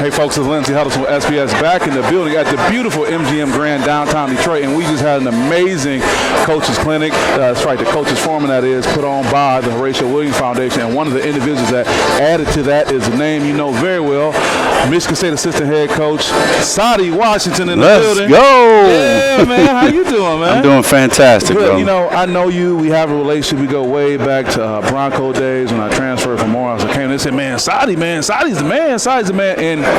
Hey folks, it's Lindsey Huddleston with SPS back in the building at the beautiful MGM Grand downtown Detroit, and we just had an amazing coaches clinic. That's right, the coaches forum that is put on by the Horatio Williams Foundation, and one of the individuals that added to that is a name you know very well, Michigan State assistant head coach Saddi Washington in the building. Let's go! Yeah, man, how you doing, man? I'm doing fantastic, Good. bro. You know, I know you. We have a relationship. We go way back to Bronco days when I transferred from Morehouse. I came and they said, man, Saddi's the man, Saddi's the man. And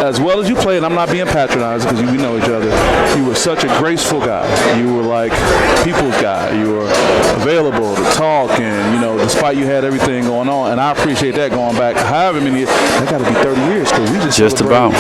as well as you played, I'm not being patronizing because we know each other, you were such a graceful guy. You were like people's guy. You were available to talk, and, you know, despite you had everything going on, and I appreciate that going back however many years. That got to be 30 years because we just about.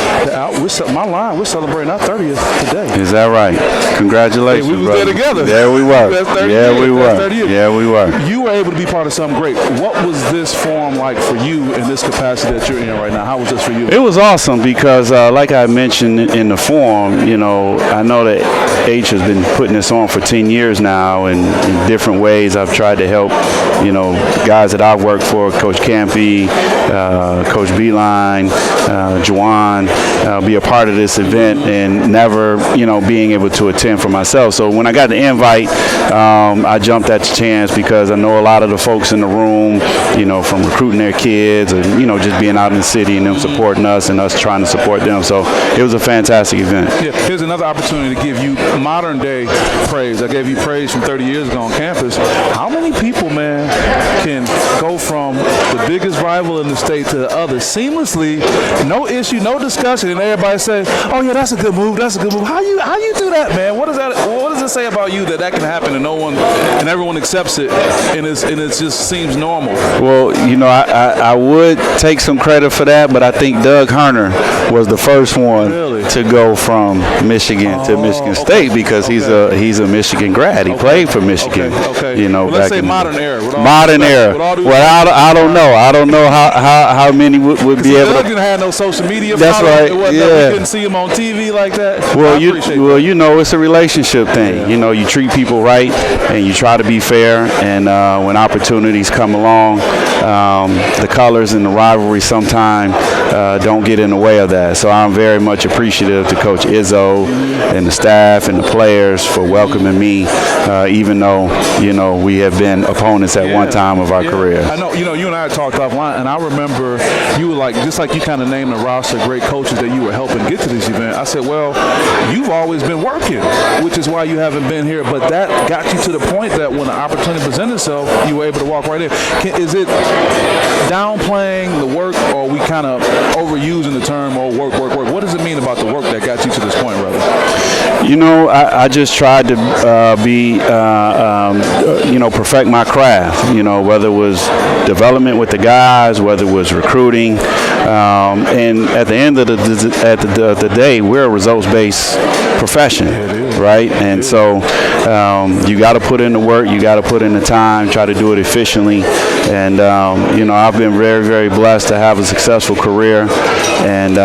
We're celebrating our 30th today. Is that right? Congratulations, hey, we was brother. there together. There we were. Yeah, we were. Yeah, we were. You were able to be part of something great. What was this forum like for you in this capacity that you're in right now? How was this for you? It was awesome because, like I mentioned in the forum, you know, I know that H has been putting this on for 10 years now, and in different ways I've tried to help, you know, guys that I've worked for, Coach Campy, Coach Beeline, Juwan, be a part of this event and never, you know, being able to attend for myself. So when I got the invite, I jumped at the chance because I know a lot of the folks in the room, you know, from recruiting their kids or, you know, just being out in the city and them supporting us and us trying to support them. So it was a fantastic event. Yeah, here's another opportunity to give you modern day praise. I gave you praise from 30 years ago on campus. How many people, man, can go from the biggest rival in the state to the other seamlessly, no issue, no discussion, and everybody say, oh yeah, that's a good move, that's a good move. How you do that, man? What does it say about you that can happen and no one and everyone accepts it and it just seems normal? Well, you know, I would take some credit for that, but I think Doug Herner was the first one to go from Michigan to Michigan State because he's a Michigan grad. He played for Michigan. You know, well, let's say modern era. Modern era. Well, I don't know. I don't know how many would be able to. Doug didn't have no social media. That's right. Yeah. We couldn't see him on TV like that. Well, you know, it's a relationship thing. Yeah. You know, you treat people right and you try to be fair. And when opportunities come along, the colors and the rivalry sometimes don't get in the way of that. So I'm very much appreciative to Coach Izzo and the staff and the players for welcoming me, even though, you know, we have been opponents at one time of our career. I know, you know, you and I talked offline, and I remember you were like, just like you kind of named the roster of great coaches that you were helping get to this event. I said, well, you've always been working, which is why you haven't been here, but that got you to the point that when the opportunity presented itself, you were able to walk right in. Is it downplaying the work, or are we kind of overusing the term, or work? What does it mean about the work that got you to this point, brother? You know, I just tried to you know, perfect my craft, you know, whether it was development with the guys, whether it was recruiting. And at the end of the day, we're a results-based profession, right? And so you got to put in the work, you got to put in the time, try to do it efficiently. And, you know, I've been very, very blessed to have a successful career. And,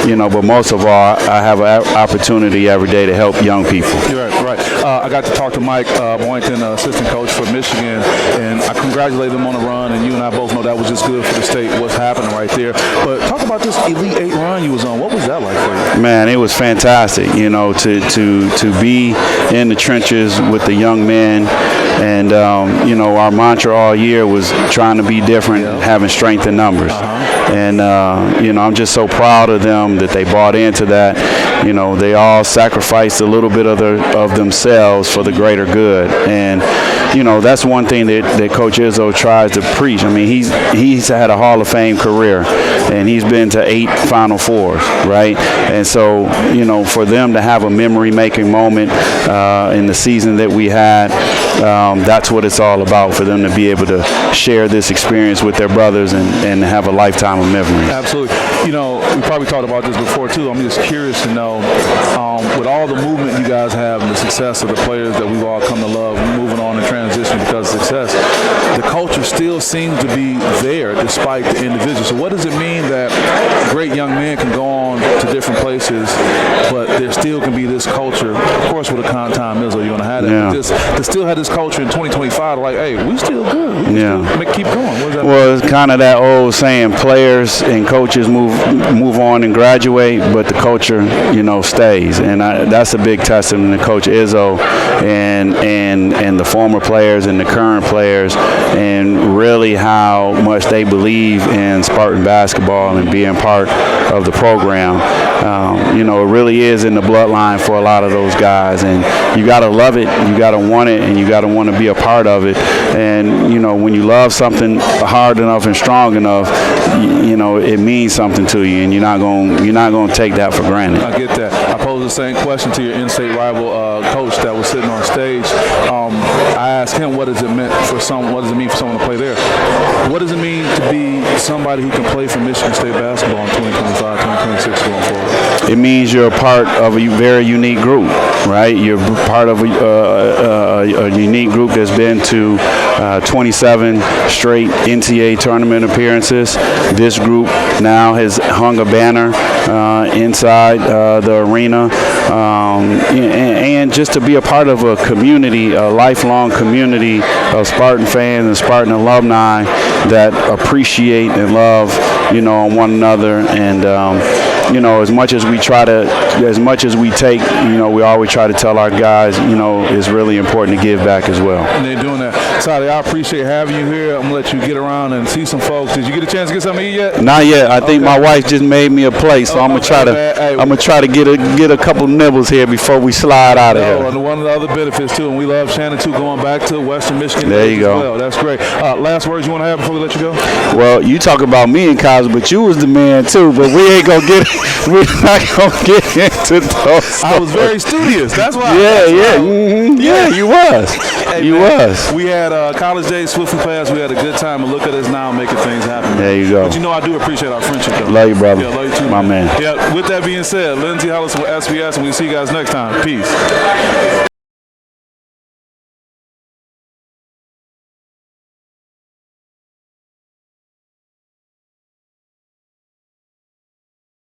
you know, but most of all, I have an opportunity every day to help young people. You're right. I got to talk to Mike Boynton, assistant coach for Michigan, and I congratulate him on the run, and you and I both know that was just good for the state, what's happening right there. But talk about this Elite Eight run you was on. What was that like for you? Man, it was fantastic, you know, to be in the trenches with the young men. And, you know, our mantra all year was trying to be different, having strength in numbers. And, you know, I'm just so proud of them that they bought into that. You know, they all sacrificed a little bit of themselves for the greater good. And, you know, that's one thing that Coach Izzo tries to preach. I mean, he's had a Hall of Fame career, and he's been to 8 Final Fours, right? And so, you know, for them to have a memory-making moment in the season that we had, that's what it's all about, for them to be able to share this experience with their brothers and have a lifetime of memories. Absolutely. You know, we probably talked about this before, too. I'm just curious to know, with all the movement you guys have and the success of the players that we've all come to love, moving on and transition because of success, the culture still seems to be there despite the individual. So what does it mean that great young men can go on to different places, but there still can be this culture, of course with a time Izzo, you're going to have that, but to still have this culture in 2025 like, hey, we still good. We can still keep going. What does that mean? Well, it's kind of that old saying: players and coaches move on and graduate, but the culture, stays. And that's a big testament to Coach Izzo and the former players and the current players, and really how much they believe in Spartan basketball and being part of the program. It really is in the bloodline for a lot of those guys, and you got to love it, you got to want it, and you got to want to be a part of it. And when you love something hard enough and strong enough, it means something to you, and you're not going to take that for granted. I get that. I posed the same question to your in-state rival coach that was sitting on stage. I asked him, what does it mean for someone to play there? What does it mean to be somebody who can play for Michigan State basketball in 2025, 2026 going forward? It means you're a part of a very unique group, right? You're part of a unique group that's been to 27 straight NCAA tournament appearances. This group now has hung a banner inside the arena, and just to be a part of a community, a lifelong community of Spartan fans and Spartan alumni that appreciate and love, one another. And as much as we take, we always try to tell our guys, it's really important to give back as well. And they're doing that. Saddi, I appreciate having you here. I'm going to let you get around and see some folks. Did you get a chance to get something to eat yet? Not yet. I think my wife just made me a plate, so I'm going to try to get a couple nibbles here before we slide out of here. And one of the other benefits, too, and we love Shannon, too, going back to Western Michigan. There you go. Well. That's great. Last words you want to have before we let you go? Well, you talk about me in college, but you was the man, too. But we ain't going to get we're not going to get into those. I was very studious. That's why. Yeah, you was. Hey, you man, was. We had college days swiftly passed. We had a good time, and look at us now making things happen. There you go. But I do appreciate our friendship, though. Love you, brother. Yeah, love you too, my man. Yeah, with that being said, Lindsey Hollis with SPS, and we'll see you guys next time. Peace.